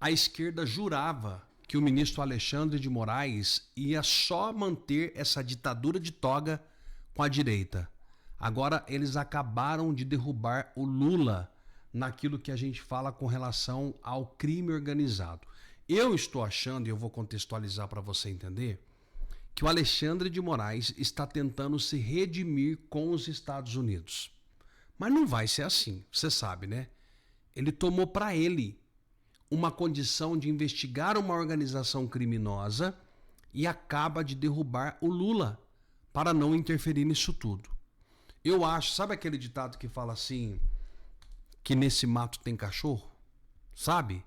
A esquerda jurava que o ministro Alexandre de Moraes ia só manter essa ditadura de toga com a direita. Agora eles acabaram de derrubar o Lula naquilo que a gente fala com relação ao crime organizado. Eu estou achando, e eu vou contextualizar para você entender, que o Alexandre de Moraes está tentando se redimir com os Estados Unidos. Mas não vai ser assim, você sabe, né? Ele tomou para ele uma condição de investigar uma organização criminosa e acaba de derrubar o Lula para não interferir nisso tudo. Eu acho, sabe aquele ditado que fala assim, que nesse mato tem cachorro? Sabe?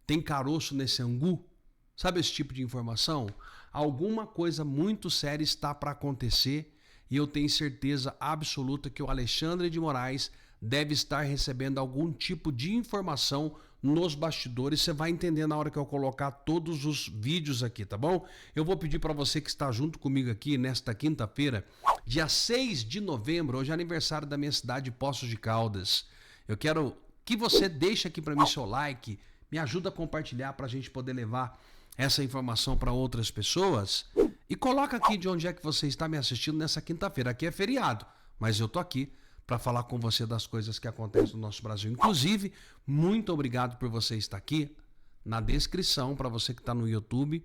Tem caroço nesse angu? Sabe esse tipo de informação? Alguma coisa muito séria está para acontecer e eu tenho certeza absoluta que o Alexandre de Moraes deve estar recebendo algum tipo de informação nos bastidores. Você vai entender na hora que eu colocar todos os vídeos aqui, tá bom? Eu vou pedir para você que está junto comigo aqui nesta quinta-feira, dia 6 de novembro, hoje é aniversário da minha cidade, Poços de Caldas. Eu quero que você deixe aqui para mim seu like, me ajuda a compartilhar para a gente poder levar essa informação para outras pessoas. E coloca aqui de onde é que você está me assistindo nessa quinta-feira. Aqui é feriado, mas eu tô aqui para falar com você das coisas que acontecem no nosso Brasil. Inclusive, muito obrigado por você estar aqui. Na descrição, para você que está no YouTube,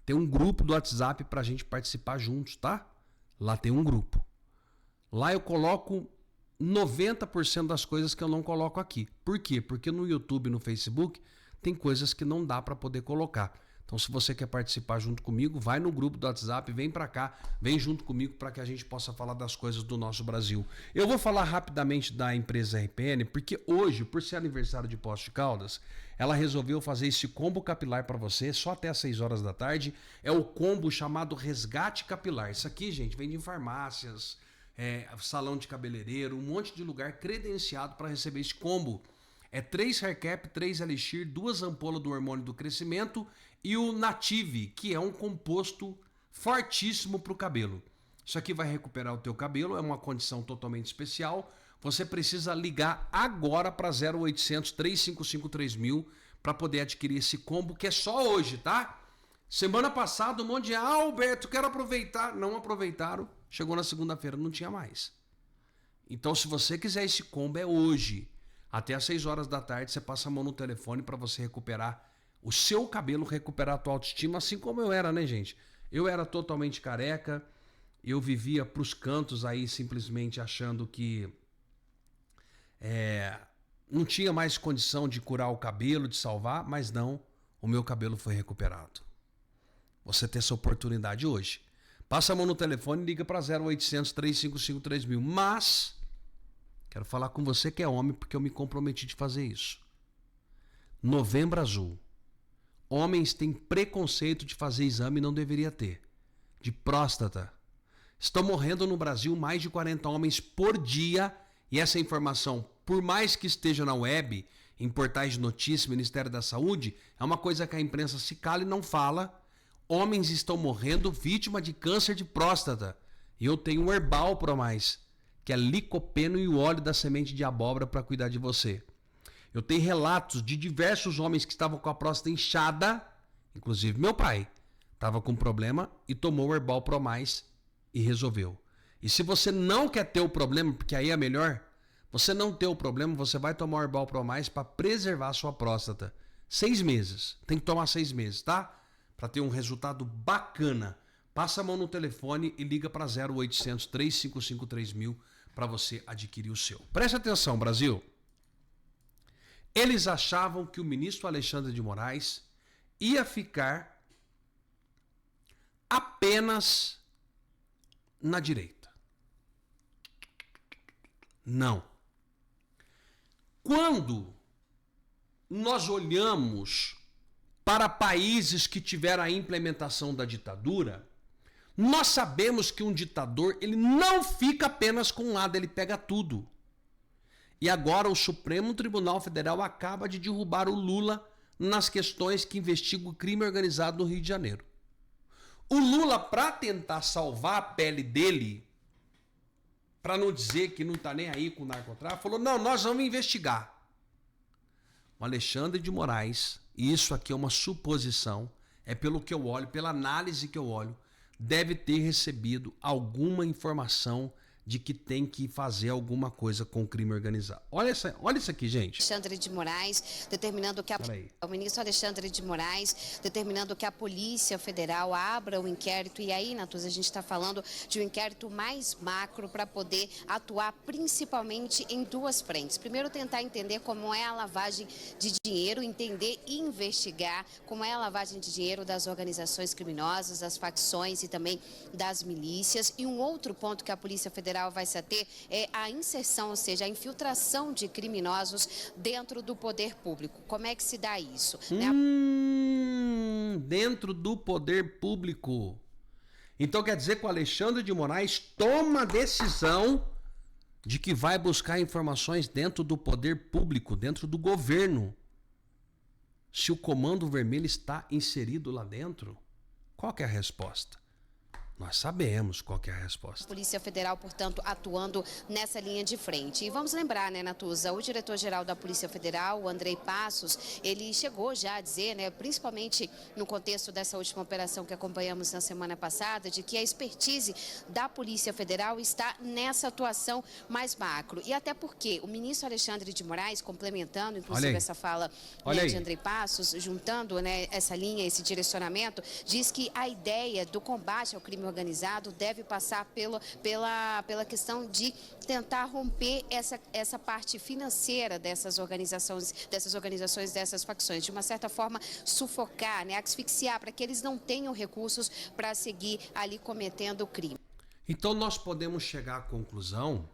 tem um grupo do WhatsApp para a gente participar juntos, tá? Lá tem um grupo. Lá eu coloco 90% das coisas que eu não coloco aqui. Por quê? Porque no YouTube e no Facebook tem coisas que não dá para poder colocar. Então, se você quer participar junto comigo, vai no grupo do WhatsApp, vem para cá, vem junto comigo para que a gente possa falar das coisas do nosso Brasil. Eu vou falar rapidamente da empresa RPN, porque hoje, por ser aniversário de Poços de Caldas, ela resolveu fazer esse combo capilar para você, só até às 6 horas da tarde. É o combo chamado Resgate Capilar. Isso aqui, gente, vende em farmácias, salão de cabeleireiro, um monte de lugar credenciado para receber esse combo. É 3 Haircap, 3 Elixir, 2 ampolas do hormônio do crescimento e o Native, que é um composto fortíssimo para o cabelo. Isso aqui vai recuperar o teu cabelo, é uma condição totalmente especial. Você precisa ligar agora para 0800 355 3000 para poder adquirir esse combo, que é só hoje, tá? Semana passada um monte de Alberto, quero aproveitar. Não aproveitaram, chegou na segunda-feira, não tinha mais. Então, se você quiser esse combo, é hoje. Até às 6 horas da tarde, você passa a mão no telefone para você recuperar o seu cabelo, recuperar a tua autoestima, assim como eu era, né, gente? Eu era totalmente careca, eu vivia pros cantos aí simplesmente achando que não tinha mais condição de curar o cabelo, de salvar, mas não, o meu cabelo foi recuperado. Você tem essa oportunidade hoje. Passa a mão no telefone e liga para 0800 355 3000. Mas quero falar com você que é homem, porque eu me comprometi de fazer isso. Novembro Azul. Homens têm preconceito de fazer exame e não deveria ter. De próstata. Estão morrendo no Brasil mais de 40 homens por dia. E essa informação, por mais que esteja na web, em portais de notícia, Ministério da Saúde, é uma coisa que a imprensa se cala e não fala. Homens estão morrendo vítima de câncer de próstata. E eu tenho um Herbal Pro Mais, que é licopeno e o óleo da semente de abóbora para cuidar de você. Eu tenho relatos de diversos homens que estavam com a próstata inchada, inclusive meu pai, estava com problema e tomou o Herbal Pro Mais e resolveu. E se você não quer ter o problema, porque aí é melhor, você não ter o problema, você vai tomar o Herbal Pro Mais para preservar a sua próstata. 6 meses, tem que tomar 6 meses, tá? Para ter um resultado bacana. Passa a mão no telefone e liga para 0800 355 3000 para você adquirir o seu. Preste atenção, Brasil. Eles achavam que o ministro Alexandre de Moraes ia ficar apenas na direita. Não. Quando nós olhamos para países que tiveram a implementação da ditadura, nós sabemos que um ditador, ele não fica apenas com um lado, ele pega tudo. E agora o Supremo Tribunal Federal acaba de derrubar o Lula nas questões que investigam o crime organizado no Rio de Janeiro. O Lula, para tentar salvar a pele dele, para não dizer que não está nem aí com o narcotráfico, falou, não, nós vamos investigar. O Alexandre de Moraes e isso aqui é uma suposição, é pelo que eu olho, pela análise que eu olho, deve ter recebido alguma informação de que tem que fazer alguma coisa com o crime organizado. Olha isso aqui, gente. Alexandre de Moraes, determinando que o ministro Alexandre de Moraes, determinando que a Polícia Federal abra o inquérito. E aí, Natuza, a gente está falando de um inquérito mais macro para poder atuar principalmente em duas frentes. Primeiro, tentar entender como é a lavagem de dinheiro, entender e investigar como é a lavagem de dinheiro das organizações criminosas, das facções e também das milícias. E um outro ponto que a Polícia Federal vai se ater é a inserção, ou seja, a infiltração de criminosos dentro do poder público. Como é que se dá isso? Dentro do poder público. Então quer dizer que o Alexandre de Moraes toma a decisão de que vai buscar informações dentro do poder público, dentro do governo. Se o Comando Vermelho está inserido lá dentro, qual que é a resposta? Nós sabemos qual que é a resposta. Polícia Federal, portanto, atuando nessa linha de frente. E vamos lembrar, né, Natuza, o diretor-geral da Polícia Federal, o Andrei Passos, ele chegou já a dizer, né, principalmente no contexto dessa última operação que acompanhamos na semana passada, de que a expertise da Polícia Federal está nessa atuação mais macro. E até porque o ministro Alexandre de Moraes, complementando, inclusive, essa fala, né, de Andrei Passos, juntando, né, essa linha, esse direcionamento, diz que a ideia do combate ao crime organizado deve passar pela questão de tentar romper essa parte financeira dessas organizações, dessas facções, de uma certa forma sufocar, né, asfixiar, para que eles não tenham recursos para seguir ali cometendo o crime. Então nós podemos chegar à conclusão,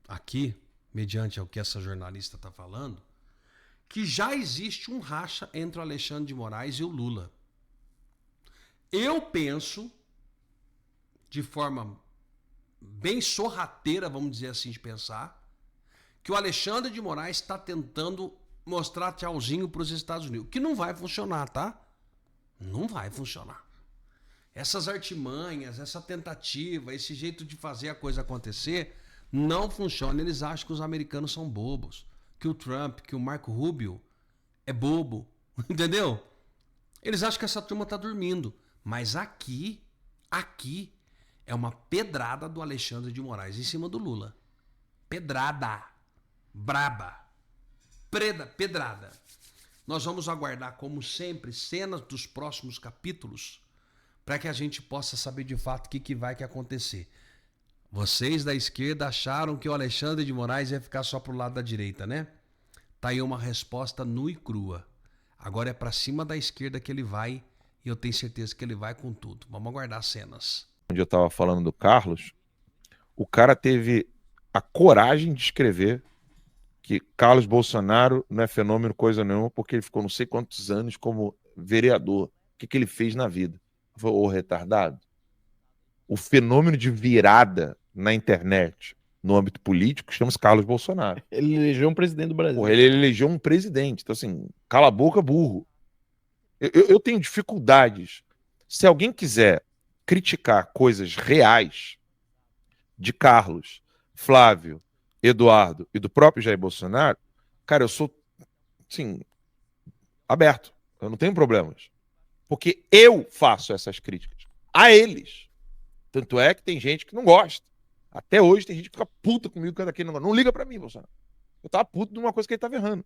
aqui, mediante o que essa jornalista está falando, que já existe um racha entre o Alexandre de Moraes e o Lula. Eu penso, de forma bem sorrateira, vamos dizer assim, de pensar, que o Alexandre de Moraes está tentando mostrar tchauzinho para os Estados Unidos, que não vai funcionar, tá? Não vai funcionar. Essas artimanhas, essa tentativa, esse jeito de fazer a coisa acontecer, não funciona. Eles acham que os americanos são bobos, que o Trump, que o Marco Rubio é bobo, entendeu? Eles acham que essa turma está dormindo, mas aqui é uma pedrada do Alexandre de Moraes em cima do Lula. Pedrada. Braba. Pedrada. Nós vamos aguardar, como sempre, cenas dos próximos capítulos para que a gente possa saber de fato o que vai acontecer. Vocês da esquerda acharam que o Alexandre de Moraes ia ficar só pro lado da direita, né? Tá aí uma resposta nua e crua. Agora é para cima da esquerda que ele vai e eu tenho certeza que ele vai com tudo. Vamos aguardar cenas. Onde eu estava falando do Carlos, o cara teve a coragem de escrever que Carlos Bolsonaro não é fenômeno coisa nenhuma porque ele ficou não sei quantos anos como vereador. O que ele fez na vida? Ô retardado. O fenômeno de virada na internet, no âmbito político, chama-se Carlos Bolsonaro. Ele elegeu um presidente do Brasil. Porra, ele elegeu um presidente. Então, assim, cala a boca, burro. Eu tenho dificuldades. Se alguém quiser criticar coisas reais de Carlos, Flávio, Eduardo e do próprio Jair Bolsonaro, cara, eu sou, assim, aberto. Eu não tenho problemas. Porque eu faço essas críticas a eles. Tanto é que tem gente que não gosta. Até hoje tem gente que fica puta comigo por daquele negócio. Não liga pra mim, Bolsonaro. Eu tava puto de uma coisa que ele tava errando.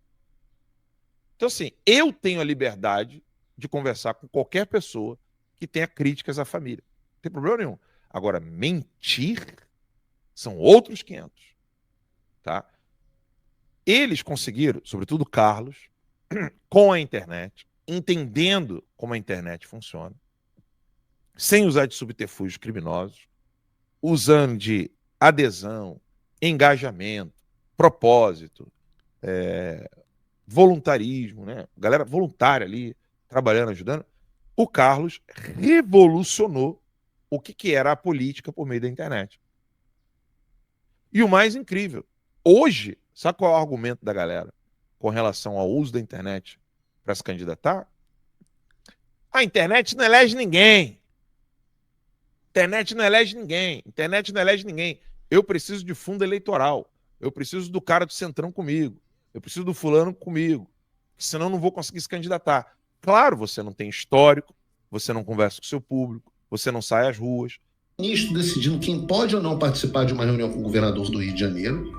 Então, assim, eu tenho a liberdade de conversar com qualquer pessoa que tenha críticas à família. Não tem problema nenhum. Agora, mentir são outros 500. Tá? Eles conseguiram, sobretudo Carlos, com a internet, entendendo como a internet funciona, sem usar de subterfúgios criminosos, usando de adesão, engajamento, propósito, voluntarismo, né? Galera voluntária ali, trabalhando, ajudando. O Carlos revolucionou o que era a política por meio da internet. E o mais incrível, hoje, sabe qual é o argumento da galera com relação ao uso da internet para se candidatar? A internet não elege ninguém. Internet não elege ninguém. Internet não elege ninguém. Eu preciso de fundo eleitoral. Eu preciso do cara do Centrão comigo. Eu preciso do fulano comigo. senão eu não vou conseguir se candidatar. Claro, você não tem histórico, você não conversa com o seu público, você não sai às ruas. O ministro decidindo quem pode ou não participar de uma reunião com o governador do Rio de Janeiro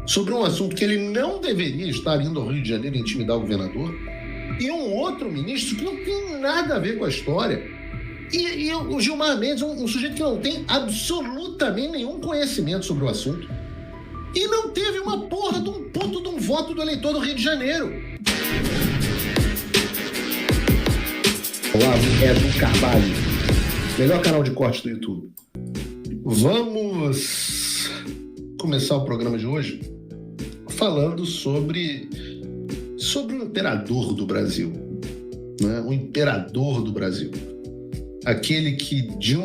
sobre um assunto que ele não deveria estar indo ao Rio de Janeiro intimidar o governador, e um outro ministro que não tem nada a ver com a história. E o Gilmar Mendes, um sujeito que não tem absolutamente nenhum conhecimento sobre o assunto, e não teve uma porra de um puto de um voto do eleitor do Rio de Janeiro. Olá, Edu Carvalho, melhor canal de corte do YouTube. Vamos começar o programa de hoje falando sobre o imperador do Brasil, né? O imperador do Brasil. Aquele que de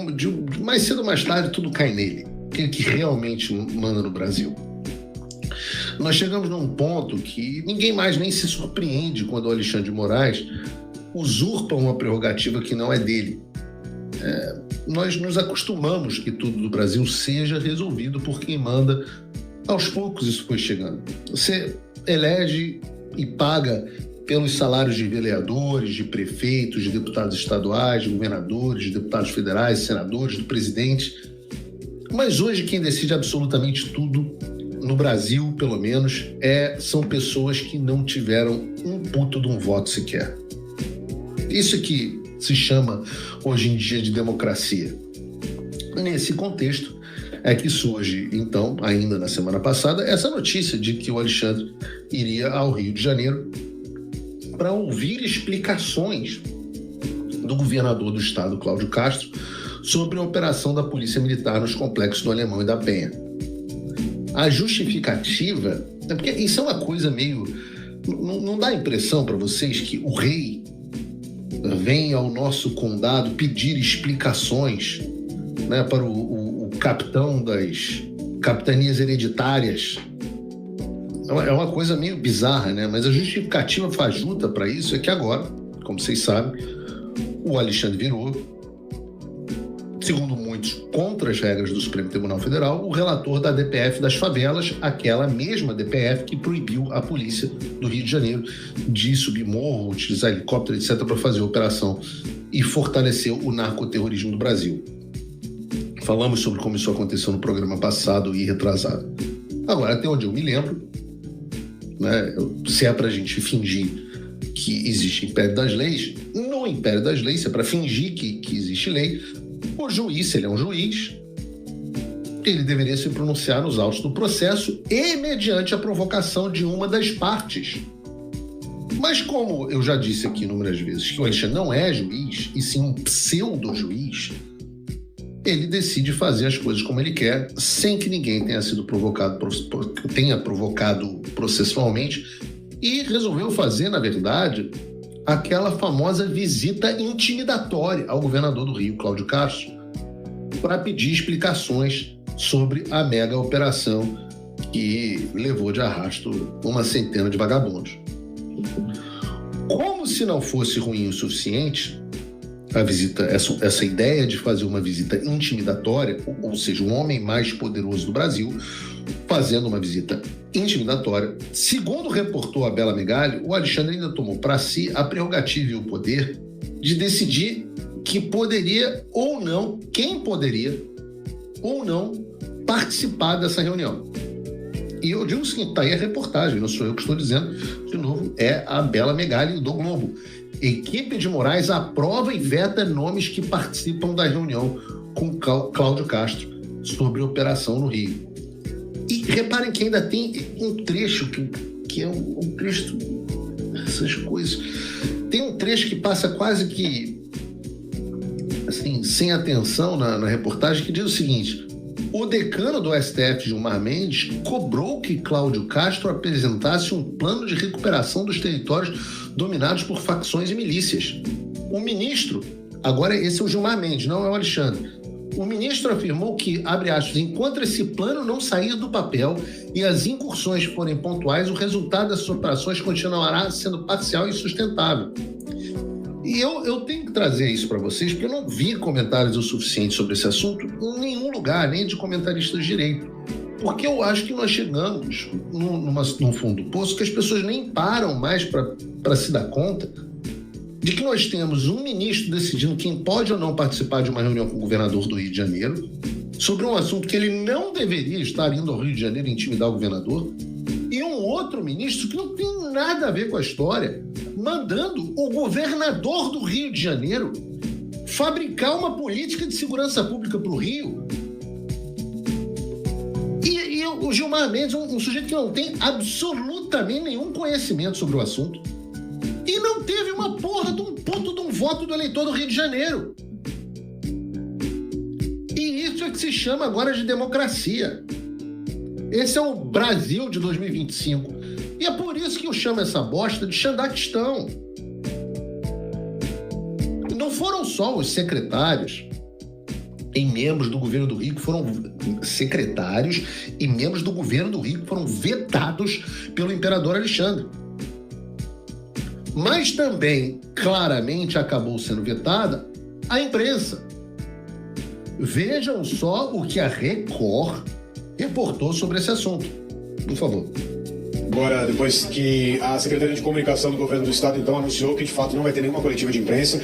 mais cedo ou mais tarde tudo cai nele. Aquele que realmente manda no Brasil. Nós chegamos num ponto que ninguém mais nem se surpreende quando o Alexandre de Moraes usurpa uma prerrogativa que não é dele. Nós nos acostumamos que tudo do Brasil seja resolvido por quem manda. Aos poucos isso foi chegando. Você elege e paga pelos salários de vereadores, de prefeitos, de deputados estaduais, de governadores, de deputados federais, senadores, do presidente. Mas hoje quem decide absolutamente tudo, no Brasil pelo menos, são pessoas que não tiveram um puto de um voto sequer. Isso que se chama hoje em dia de democracia. Nesse contexto é que surge, então, ainda na semana passada, essa notícia de que o Alexandre iria ao Rio de Janeiro para ouvir explicações do governador do estado, Cláudio Castro, sobre a operação da Polícia Militar nos complexos do Alemão e da Penha. A justificativa, porque isso é uma coisa meio... Não dá a impressão para vocês que o rei vem ao nosso condado pedir explicações, né, para o capitão das capitanias hereditárias? É uma coisa meio bizarra, né? Mas a justificativa fajuta para isso é que agora, como vocês sabem, o Alexandre virou, segundo muitos, contra as regras do Supremo Tribunal Federal, o relator da DPF das favelas, aquela mesma DPF que proibiu a polícia do Rio de Janeiro de subir morro, utilizar helicóptero, etc., para fazer a operação e fortalecer o narcoterrorismo do Brasil. Falamos sobre como isso aconteceu no programa passado e retrasado. Agora, até onde eu me lembro, né, se é para a gente fingir que existe império das leis, no império das leis, se é para fingir que existe lei, o juiz, se ele é um juiz, ele deveria se pronunciar nos autos do processo e mediante a provocação de uma das partes. Mas como eu já disse aqui inúmeras vezes que o Alexandre não é juiz, e sim um pseudo-juiz, ele decide fazer as coisas como ele quer, sem que ninguém tenha provocado processualmente, e resolveu fazer, na verdade, aquela famosa visita intimidatória ao governador do Rio, Cláudio Castro, para pedir explicações sobre a mega operação que levou de arrasto uma centena de vagabundos. Como se não fosse ruim o suficiente, a visita, essa ideia de fazer uma visita intimidatória, ou seja, um homem mais poderoso do Brasil fazendo uma visita intimidatória, segundo reportou a Bela Megali, o Alexandre ainda tomou para si a prerrogativa e o poder de decidir que poderia ou não, quem poderia ou não participar dessa reunião. E eu digo o seguinte, tá aí a reportagem, não sou eu que estou dizendo, de novo, é a Bela Megali do Globo. Equipe de Moraes aprova e veta nomes que participam da reunião com Cláudio Castro sobre a operação no Rio. E reparem que ainda tem um trecho que é um trecho, essas coisas. Tem um trecho que passa quase que assim, sem atenção na reportagem, que diz o seguinte: o decano do STF, Gilmar Mendes, cobrou que Cláudio Castro apresentasse um plano de recuperação dos territórios dominados por facções e milícias. O ministro, agora esse é o Gilmar Mendes, não é o Alexandre, o ministro afirmou que, abre aspas, enquanto esse plano não sair do papel e as incursões forem pontuais, o resultado dessas operações continuará sendo parcial e sustentável. E eu tenho que trazer isso para vocês, porque eu não vi comentários o suficiente sobre esse assunto em nenhum lugar, nem de comentaristas de direito. Porque eu acho que nós chegamos num fundo do poço que as pessoas nem param mais para se dar conta de que nós temos um ministro decidindo quem pode ou não participar de uma reunião com o governador do Rio de Janeiro sobre um assunto que ele não deveria estar indo ao Rio de Janeiro intimidar o governador, e um outro ministro que não tem nada a ver com a história, mandando o governador do Rio de Janeiro fabricar uma política de segurança pública para o Rio. E o Gilmar Mendes, um sujeito que não tem absolutamente nenhum conhecimento sobre o assunto, e não teve uma porra de um puto de um voto do eleitor do Rio de Janeiro. E isso é que se chama agora de democracia. Esse é o Brasil de 2025. E é por isso que eu chamo essa bosta de Xandaquistão. Não foram só os secretários e membros do governo do Rio que foram secretários e membros do governo do Rio que foram vetados pelo imperador Alexandre. Mas também, claramente, acabou sendo vetada a imprensa. Vejam só o que a Record reportou sobre esse assunto. Por favor. Agora, depois que a Secretaria de Comunicação do Governo do Estado, então, anunciou que, de fato, não vai ter nenhuma coletiva de imprensa.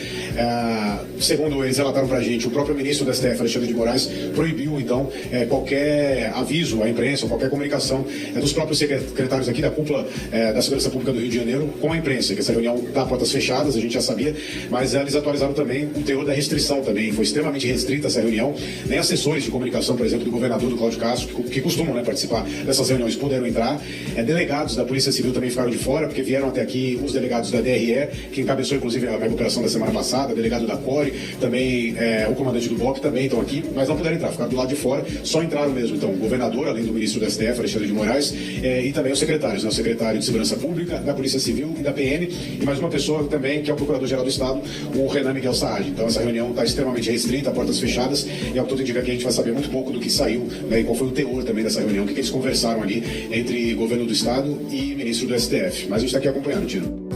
Segundo eles relataram para a gente, o próprio ministro da STF, Alexandre de Moraes, proibiu, então, qualquer aviso à imprensa, ou qualquer comunicação dos próprios secretários aqui da cúpula da Segurança Pública do Rio de Janeiro com a imprensa, que essa reunião está a portas fechadas, a gente já sabia, mas eles atualizaram também o teor da restrição também. Foi extremamente restrita essa reunião. Nem assessores de comunicação, por exemplo, do governador, do Cláudio Castro, que costumam participar dessas reuniões, puderam entrar. Delegados da Polícia Civil também ficaram de fora, porque vieram até aqui os delegados da DRE, que encabeçou inclusive a recuperação da semana passada, delegado da CORE, também o comandante do BOP também estão aqui, mas não puderam entrar, ficaram do lado de fora, só entraram mesmo, então, o governador, além do ministro do STF, Alexandre de Moraes, e também os secretários, né, o secretário de Segurança Pública, da Polícia Civil e da PM, e mais uma pessoa também, que é o Procurador-Geral do Estado, o Renan Miguel Saad. Então, essa reunião está extremamente restrita, portas fechadas, e ao que tudo indica que a gente vai saber muito pouco do que saiu, né, e qual foi o teor também dessa reunião, o que eles conversaram ali entre governo do Estado e ministro do STF. Mas a gente está aqui acompanhando, Tino.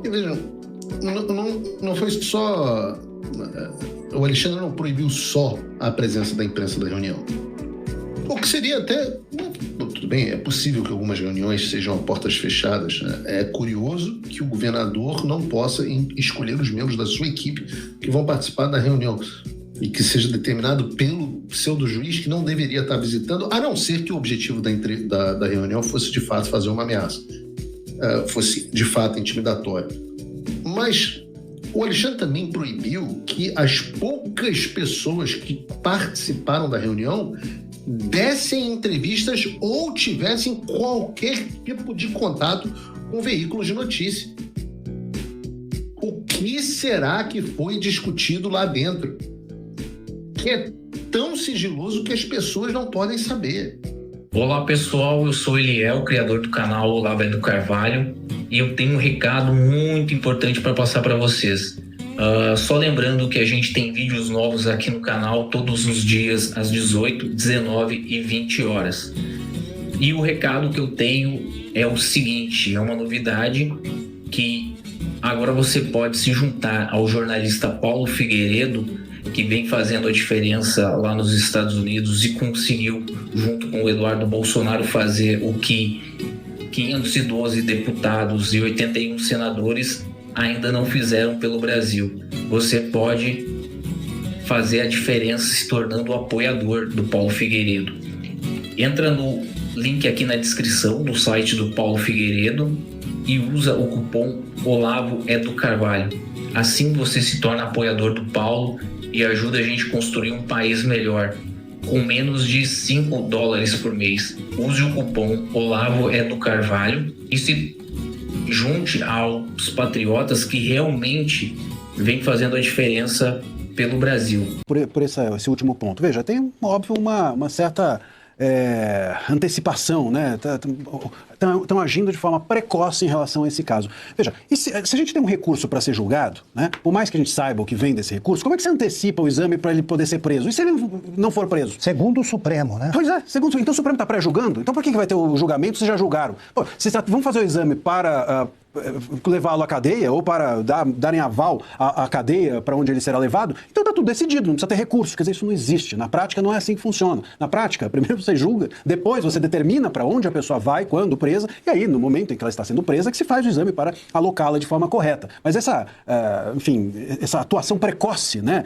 E vejam, não foi só... O Alexandre não proibiu só a presença da imprensa da reunião. O que seria até... Tudo bem, é possível que algumas reuniões sejam a portas fechadas. Né? É curioso que o governador não possa escolher os membros da sua equipe que vão participar da reunião e que seja determinado pelo pseudo-juiz que não deveria estar visitando, a não ser que o objetivo da reunião fosse, de fato, fazer uma ameaça. Fosse, de fato, intimidatório. Mas o Alexandre também proibiu que as poucas pessoas que participaram da reunião dessem entrevistas ou tivessem qualquer tipo de contato com veículos de notícia. O que será que foi discutido lá dentro? Que é tão sigiloso que as pessoas não podem saber. Olá pessoal, eu sou Eliel, criador do canal Olavo é do Carvalho, e eu tenho um recado muito importante para passar para vocês. Só lembrando que a gente tem vídeos novos aqui no canal todos os dias às 18, 19 e 20 horas. E o recado que eu tenho é o seguinte, é uma novidade que agora você pode se juntar ao jornalista Paulo Figueiredo, que vem fazendo a diferença lá nos Estados Unidos e conseguiu, junto com o Eduardo Bolsonaro, fazer o que 512 deputados e 81 senadores ainda não fizeram pelo Brasil. Você pode fazer a diferença se tornando apoiador do Paulo Figueiredo. Entra no link aqui na descrição do site do Paulo Figueiredo e usa o cupom Olavo é do Carvalho. Assim você se torna apoiador do Paulo e ajuda a gente a construir um país melhor, com menos de $5 por mês. Use o cupom Olavo é do Carvalho e se junte aos patriotas que realmente vêm fazendo a diferença pelo Brasil. Por esse último ponto. Veja, tem, óbvio, uma certa antecipação, né? Estão agindo de forma precoce em relação a esse caso. Veja, e se a gente tem um recurso para ser julgado, né? Por mais que a gente saiba o que vem desse recurso, como é que você antecipa o exame para ele poder ser preso? E se ele não for preso? Segundo o Supremo, né? Pois é, então o Supremo está pré-julgando? Então por que vai ter o julgamento se já julgaram? Pô, vamos fazer o exame para levá-lo à cadeia ou para darem aval à cadeia para onde ele será levado, então está tudo decidido, não precisa ter recurso. Quer dizer, isso não existe. Na prática não é assim que funciona. Na prática, primeiro você julga, depois você determina para onde a pessoa vai, quando presa, e aí, no momento em que ela está sendo presa, que se faz o exame para alocá-la de forma correta. Mas essa atuação precoce, né,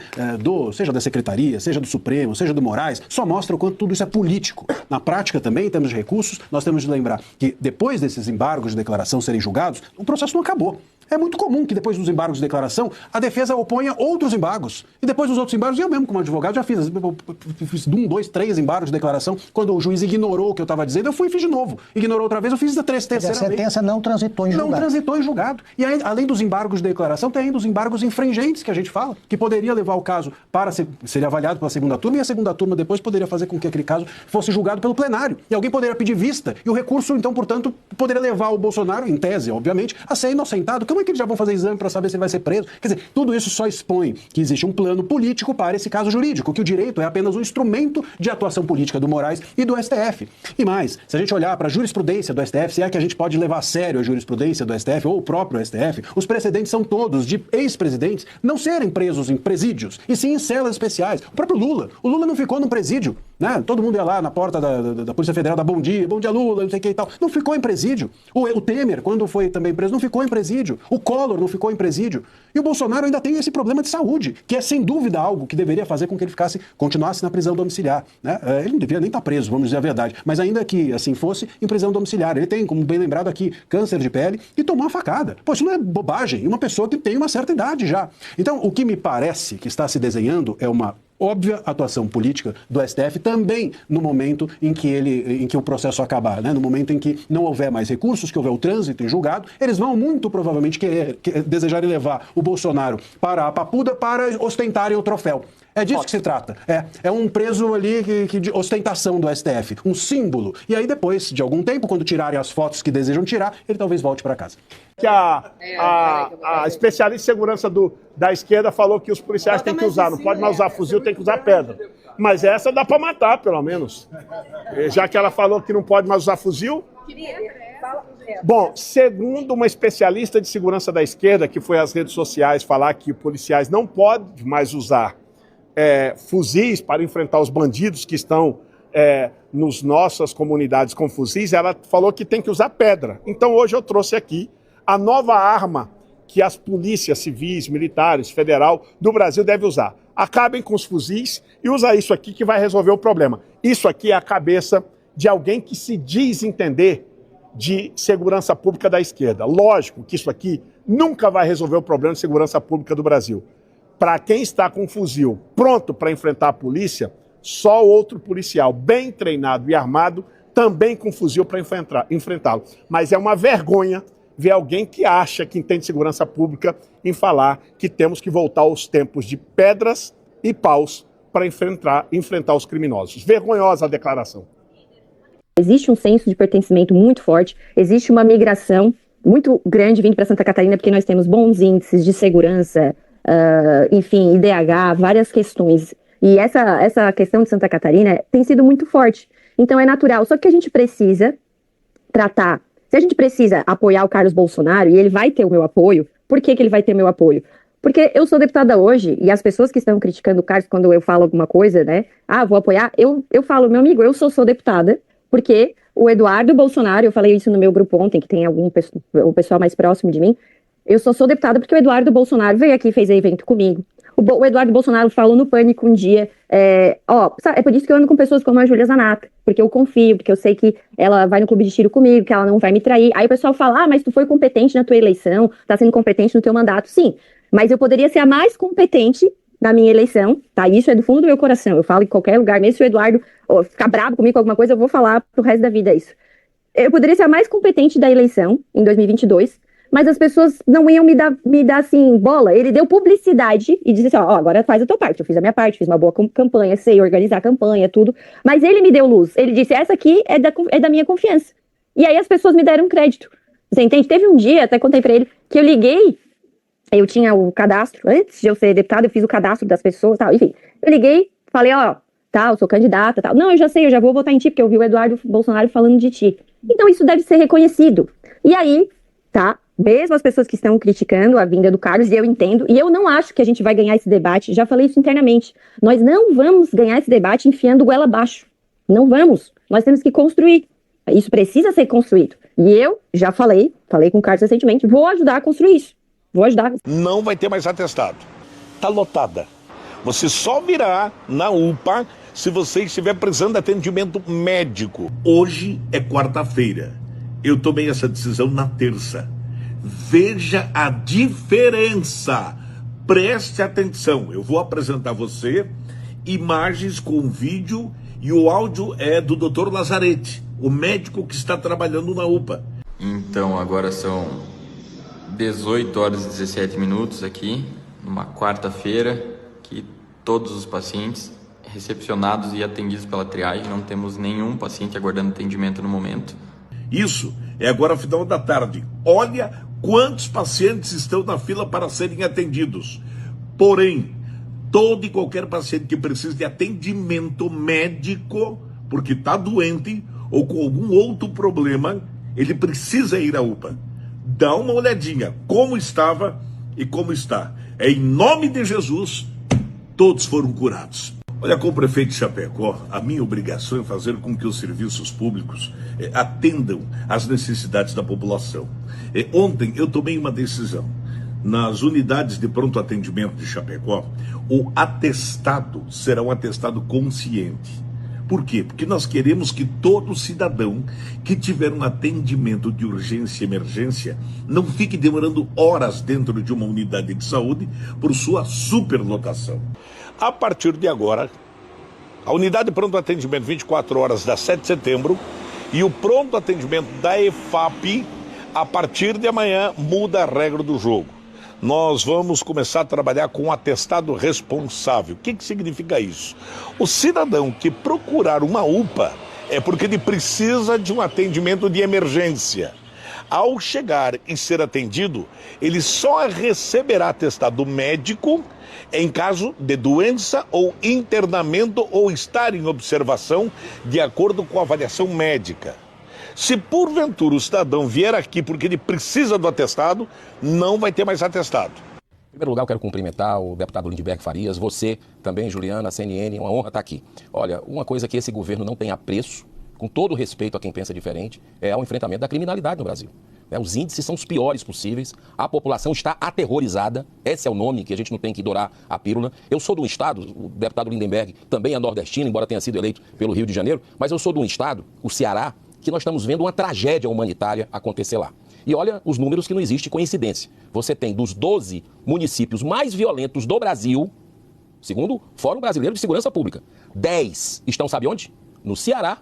seja da Secretaria, seja do Supremo, seja do Moraes, só mostra o quanto tudo isso é político. Na prática também, em termos de recursos, nós temos de lembrar que depois desses embargos de declaração serem julgados, o processo não acabou. É muito comum que depois dos embargos de declaração, a defesa oponha outros embargos. E depois dos outros embargos, eu mesmo como advogado já fiz 1, 2, 3 embargos de declaração. Quando o juiz ignorou o que eu estava dizendo, eu fui e fiz de novo. Ignorou outra vez, eu fiz da terceira vez. A sentença não transitou em julgado. Não transitou em julgado. E aí, além dos embargos de declaração, tem ainda os embargos infringentes que a gente fala, que poderia levar o caso para ser avaliado pela segunda turma, e a segunda turma depois poderia fazer com que aquele caso fosse julgado pelo plenário. E alguém poderia pedir vista, e o recurso, então, portanto, poderia levar o Bolsonaro, em tese, obviamente, a ser inocentado. Como é que eles já vão fazer exame para saber se ele vai ser preso? Quer dizer, tudo isso só expõe que existe um plano político para esse caso jurídico, que o direito é apenas um instrumento de atuação política do Moraes e do STF. E mais, se a gente olhar para a jurisprudência do STF, se é que a gente pode levar a sério a jurisprudência do STF ou o próprio STF, os precedentes são todos de ex-presidentes não serem presos em presídios, e sim em celas especiais. O próprio Lula. O Lula não ficou num presídio, né? Todo mundo ia lá na porta da Polícia Federal, dar bom dia Lula, não sei o que e tal. Não ficou em presídio. O Temer, quando foi também preso, não ficou em presídio. O Collor não ficou em presídio. E o Bolsonaro ainda tem esse problema de saúde, que é sem dúvida algo que deveria fazer com que ele continuasse na prisão domiciliar, né? Ele não deveria nem estar preso, vamos dizer a verdade, mas ainda que assim fosse, em prisão domiciliar. Ele tem, como bem lembrado aqui, câncer de pele e tomou uma facada. Pô, isso não é bobagem, uma pessoa que tem uma certa idade já. Então, o que me parece que está se desenhando é uma óbvia atuação política do STF também no momento em que o processo acabar, né? No momento em que não houver mais recursos, que houver o trânsito em julgado, eles vão muito provavelmente desejarem levar o Bolsonaro para a Papuda para ostentarem o troféu. É disso que se trata. É um preso ali de ostentação do STF, um símbolo. E aí depois, de algum tempo, quando tirarem as fotos que desejam tirar, ele talvez volte para casa. Que a especialista em segurança da esquerda falou que os policiais têm que usar, não pode mais usar fuzil, tem que usar pedra. Mas essa dá para matar, pelo menos. Já que ela falou que não pode mais usar fuzil. Bom, segundo uma especialista de segurança da esquerda, que foi às redes sociais falar que policiais não podem mais usar fuzis para enfrentar os bandidos que estão nas nossas comunidades com fuzis, ela falou que tem que usar pedra. Então hoje eu trouxe aqui a nova arma que as polícias civis, militares, federal do Brasil devem usar. Acabem com os fuzis e usa isso aqui que vai resolver o problema. Isso aqui é a cabeça de alguém que se diz entender de segurança pública da esquerda. Lógico que isso aqui nunca vai resolver o problema de segurança pública do Brasil. Para quem está com um fuzil pronto para enfrentar a polícia, só outro policial bem treinado e armado, também com fuzil para enfrentá-lo. Mas é uma vergonha ver alguém que acha que entende segurança pública em falar que temos que voltar aos tempos de pedras e paus para enfrentar os criminosos. Vergonhosa a declaração. Existe um senso de pertencimento muito forte, existe uma migração muito grande vindo para Santa Catarina, porque nós temos bons índices de segurança, enfim, IDH, várias questões. E essa questão de Santa Catarina tem sido muito forte. Então é natural, só que a gente precisa tratar. Se a gente precisa apoiar o Carlos Bolsonaro, e ele vai ter o meu apoio, por que ele vai ter o meu apoio? Porque eu sou deputada hoje, e as pessoas que estão criticando o Carlos quando eu falo alguma coisa, né? Vou apoiar, eu falo, meu amigo, eu sou deputada, porque o Eduardo Bolsonaro, eu falei isso no meu grupo ontem, que tem o pessoal mais próximo de mim, eu sou deputada porque o Eduardo Bolsonaro veio aqui e fez evento comigo. O Eduardo Bolsonaro falou no Pânico um dia, é por isso que eu ando com pessoas como a Júlia Zanata, porque eu confio, porque eu sei que ela vai no clube de tiro comigo, que ela não vai me trair. Aí o pessoal fala, mas tu foi competente na tua eleição, tá sendo competente no teu mandato. Sim, mas eu poderia ser a mais competente na minha eleição, tá? Isso é do fundo do meu coração, eu falo em qualquer lugar, mesmo se o Eduardo ficar bravo comigo com alguma coisa, eu vou falar pro resto da vida isso. Eu poderia ser a mais competente da eleição, em 2022, mas as pessoas não iam me dar assim, bola. Ele deu publicidade e disse assim, agora faz a tua parte. Eu fiz a minha parte, fiz uma boa campanha, sei organizar a campanha, tudo. Mas ele me deu luz. Ele disse, essa aqui é da minha confiança. E aí as pessoas me deram crédito. Você entende? Teve um dia, até contei pra ele, que eu liguei, eu tinha o cadastro, antes de eu ser deputada, eu fiz o cadastro das pessoas, tal. Enfim, eu liguei, falei, eu sou candidata, tal. Não, eu já sei, eu já vou votar em ti, porque eu vi o Eduardo Bolsonaro falando de ti. Então isso deve ser reconhecido. E aí, tá? Mesmo as pessoas que estão criticando a vinda do Carlos, e eu entendo, e eu não acho que a gente vai ganhar esse debate, já falei isso internamente, nós não vamos ganhar esse debate enfiando goela abaixo, não vamos, nós temos que construir, isso precisa ser construído, e eu já falei com o Carlos recentemente, vou ajudar a construir isso, vou ajudar. Não vai ter mais atestado, tá lotada, você só virá na UPA se você estiver precisando de atendimento médico. Hoje é quarta-feira, eu tomei essa decisão na terça. Veja a diferença. Preste atenção. Eu vou apresentar a você imagens com vídeo e o áudio é do Dr. Lazarete, o médico que está trabalhando na UPA. Então, agora são 18 horas e 17 minutos aqui, numa quarta-feira, que todos os pacientes recepcionados e atendidos pela triagem, não temos nenhum paciente aguardando atendimento no momento. Isso é agora final da tarde. Olha quantos pacientes estão na fila para serem atendidos. Porém, todo e qualquer paciente que precise de atendimento médico, porque está doente ou com algum outro problema, ele precisa ir à UPA. Dá uma olhadinha como estava e como está. É em nome de Jesus, todos foram curados. Olha, como prefeito de Chapecó, a minha obrigação é fazer com que os serviços públicos atendam às necessidades da população. Ontem eu tomei uma decisão. Nas unidades de pronto atendimento de Chapecó, o atestado será um atestado consciente. Por quê? Porque nós queremos que todo cidadão que tiver um atendimento de urgência e emergência não fique demorando horas dentro de uma unidade de saúde por sua superlotação. A partir de agora, a unidade de pronto atendimento 24 horas da 7 de setembro e o pronto atendimento da EFAP, a partir de amanhã, muda a regra do jogo. Nós vamos começar a trabalhar com um atestado responsável. O que significa isso? O cidadão que procurar uma UPA é porque ele precisa de um atendimento de emergência. Ao chegar e ser atendido, ele só receberá atestado médico em caso de doença ou internamento ou estar em observação de acordo com a avaliação médica. Se porventura o cidadão vier aqui porque ele precisa do atestado, não vai ter mais atestado. Em primeiro lugar, eu quero cumprimentar o deputado Lindbergh Farias, você também, Juliana, a CNN, é uma honra estar aqui. Olha, uma coisa que esse governo não tem apreço, com todo respeito a quem pensa diferente, é o enfrentamento da criminalidade no Brasil. Os índices são os piores possíveis, a população está aterrorizada, esse é o nome que a gente não tem que dourar a pílula. Eu sou de um estado, o deputado Lindenberg também é nordestino, embora tenha sido eleito pelo Rio de Janeiro, mas eu sou de um estado, o Ceará, que nós estamos vendo uma tragédia humanitária acontecer lá. E olha os números que não existe coincidência. Você tem dos 12 municípios mais violentos do Brasil, segundo o Fórum Brasileiro de Segurança Pública, 10 estão, sabe onde? No Ceará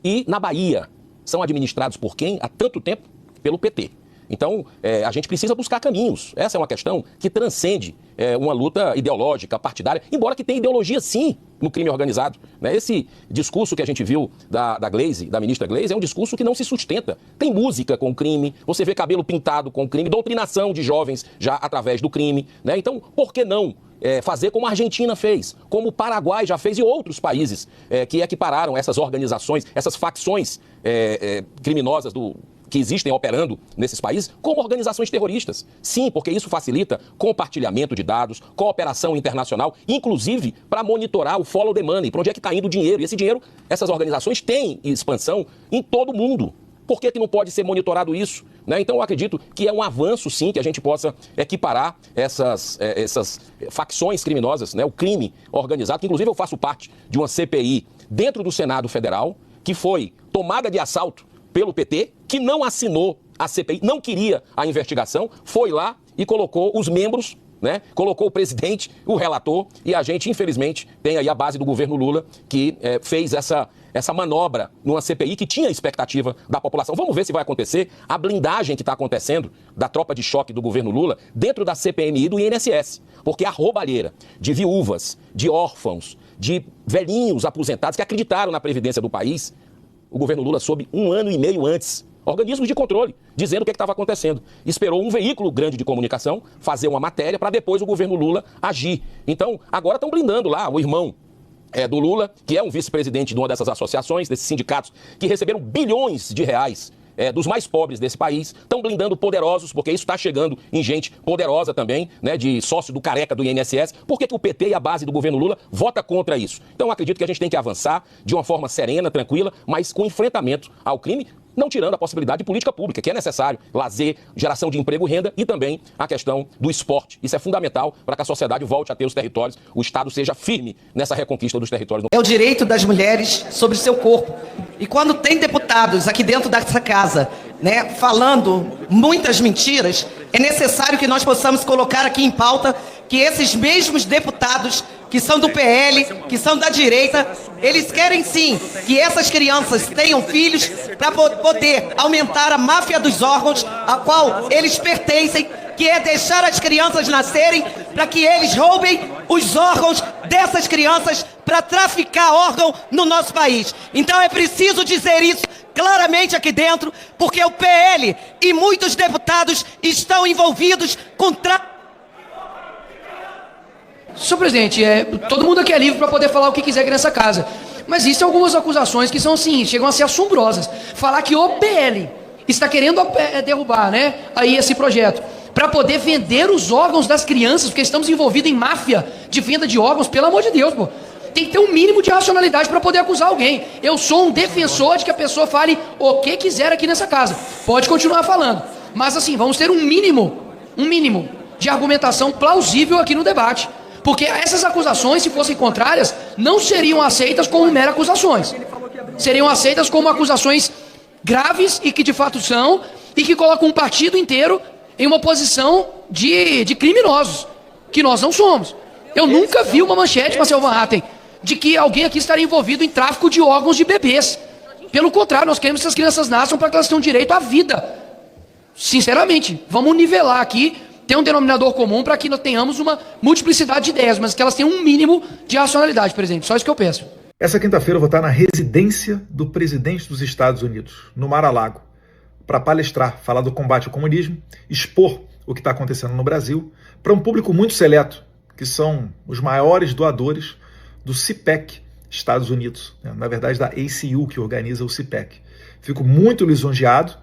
e na Bahia. São administrados por quem? Há tanto tempo? Pelo PT. Então, a gente precisa buscar caminhos. Essa é uma questão que transcende uma luta ideológica, partidária, embora que tenha ideologia, sim, no crime organizado. Esse discurso que a gente viu da Gleisi, da ministra Gleisi, é um discurso que não se sustenta. Tem música com o crime, você vê cabelo pintado com o crime, doutrinação de jovens já através do crime. Então, por que não fazer como a Argentina fez, como o Paraguai já fez e outros países que equipararam essas organizações, essas facções criminosas que existem operando nesses países como organizações terroristas. Sim, porque isso facilita compartilhamento de dados, cooperação internacional, inclusive para monitorar o follow the money, para onde é que está indo o dinheiro. E esse dinheiro, essas organizações têm expansão em todo o mundo. Por que não pode ser monitorado isso? Então eu acredito que é um avanço, sim, que a gente possa equiparar essas facções criminosas, o crime organizado, que inclusive eu faço parte de uma CPI dentro do Senado Federal, que foi tomada de assalto pelo PT, que não assinou a CPI, não queria a investigação, foi lá e colocou os membros, colocou o presidente, o relator, e a gente, infelizmente, tem aí a base do governo Lula, que fez essa manobra numa CPI que tinha expectativa da população. Vamos ver se vai acontecer a blindagem que está acontecendo da tropa de choque do governo Lula dentro da CPMI e do INSS, porque a roubalheira de viúvas, de órfãos, de velhinhos aposentados que acreditaram na previdência do país, o governo Lula soube 1 ano e meio antes, organismos de controle, dizendo o que estava acontecendo. Esperou um veículo grande de comunicação fazer uma matéria para depois o governo Lula agir. Então, agora estão blindando lá o irmão do Lula, que é um vice-presidente de uma dessas associações, desses sindicatos, que receberam bilhões de reais dos mais pobres desse país, estão blindando poderosos, porque isso está chegando em gente poderosa também, né, de sócio do careca do INSS. Por que o PT e a base do governo Lula vota contra isso? Então, eu acredito que a gente tem que avançar de uma forma serena, tranquila, mas com enfrentamento ao crime, não tirando a possibilidade de política pública, que é necessário, lazer, geração de emprego e renda e também a questão do esporte. Isso é fundamental para que a sociedade volte a ter os territórios, o Estado seja firme nessa reconquista dos territórios. É o direito das mulheres sobre seu corpo. E quando tem deputados aqui dentro dessa casa, né, falando muitas mentiras, é necessário que nós possamos colocar aqui em pauta que esses mesmos deputados que são do PL, que são da direita, eles querem sim que essas crianças tenham filhos para poder aumentar a máfia dos órgãos a qual eles pertencem, que é deixar as crianças nascerem para que eles roubem os órgãos dessas crianças para traficar órgão no nosso país. Então é preciso dizer isso claramente aqui dentro, porque o PL e muitos deputados estão envolvidos com Senhor presidente, todo mundo aqui é livre para poder falar o que quiser aqui nessa casa. Mas existem algumas acusações que são assim, chegam a ser assombrosas. Falar que o PL está querendo derrubar, né, aí esse projeto, para poder vender os órgãos das crianças, porque estamos envolvidos em máfia de venda de órgãos, pelo amor de Deus, pô. Tem que ter um mínimo de racionalidade para poder acusar alguém. Eu sou um defensor de que a pessoa fale o que quiser aqui nessa casa. Pode continuar falando. Mas assim, vamos ter um mínimo de argumentação plausível aqui no debate. Porque essas acusações, se fossem contrárias, não seriam aceitas como meras acusações. Seriam aceitas como acusações graves e que de fato são, e que colocam um partido inteiro em uma posição de criminosos, que nós não somos. Eu nunca vi uma manchete, Marcelo Van Hatten, de que alguém aqui estaria envolvido em tráfico de órgãos de bebês. Pelo contrário, nós queremos que essas crianças nasçam para que elas tenham direito à vida. Sinceramente, vamos nivelar aqui, ter um denominador comum para que nós tenhamos uma multiplicidade de ideias, mas que elas tenham um mínimo de racionalidade, presidente. Só isso que eu peço. Essa quinta-feira eu vou estar na residência do presidente dos Estados Unidos, no Mar-a-Lago, para palestrar, falar do combate ao comunismo, expor o que está acontecendo no Brasil, para um público muito seleto, que são os maiores doadores do CIPEC Estados Unidos, né? Na verdade da ACU, que organiza o CIPEC. Fico muito lisonjeado,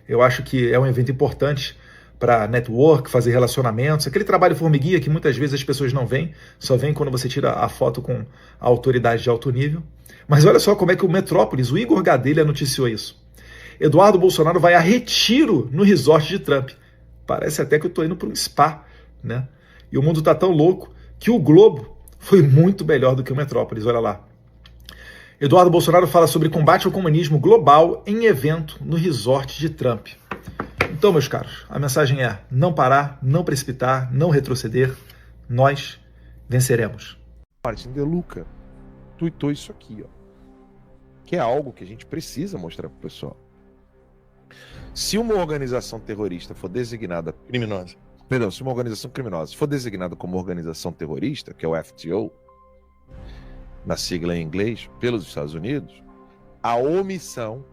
eu acho que é um evento importante para network, fazer relacionamentos, aquele trabalho formiguinha que muitas vezes as pessoas não veem, só veem quando você tira a foto com a autoridade de alto nível. Mas olha só como é que o Metrópolis, o Igor Gadelha noticiou isso. Eduardo Bolsonaro vai a retiro no resort de Trump. Parece até que eu estou indo para um spa, né? E o mundo está tão louco que o Globo foi muito melhor do que o Metrópolis, olha lá. Eduardo Bolsonaro fala sobre combate ao comunismo global em evento no resort de Trump. Então, meus caros, a mensagem é não parar, não precipitar, não retroceder. Nós venceremos. Martin De Luca tuitou isso aqui, ó, que é algo que a gente precisa mostrar pro pessoal. Se uma organização terrorista for designada criminosa, se uma organização criminosa for designada como organização terrorista, que é o FTO, na sigla em inglês, pelos Estados Unidos, a omissão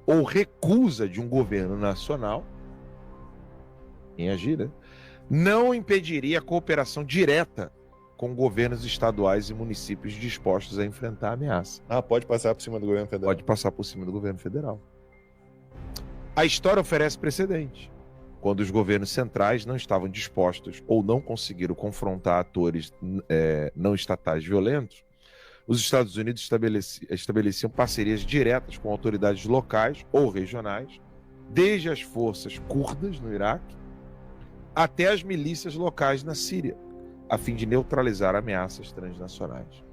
ou recusa de um governo nacional em agir, né, não impediria a cooperação direta com governos estaduais e municípios dispostos a enfrentar a ameaça. Pode passar por cima do governo federal. Pode passar por cima do governo federal. A história oferece precedente. Quando os governos centrais não estavam dispostos ou não conseguiram confrontar atores não estatais violentos, os Estados Unidos estabeleciam parcerias diretas com autoridades locais ou regionais, desde as forças curdas no Iraque até as milícias locais na Síria, a fim de neutralizar ameaças transnacionais.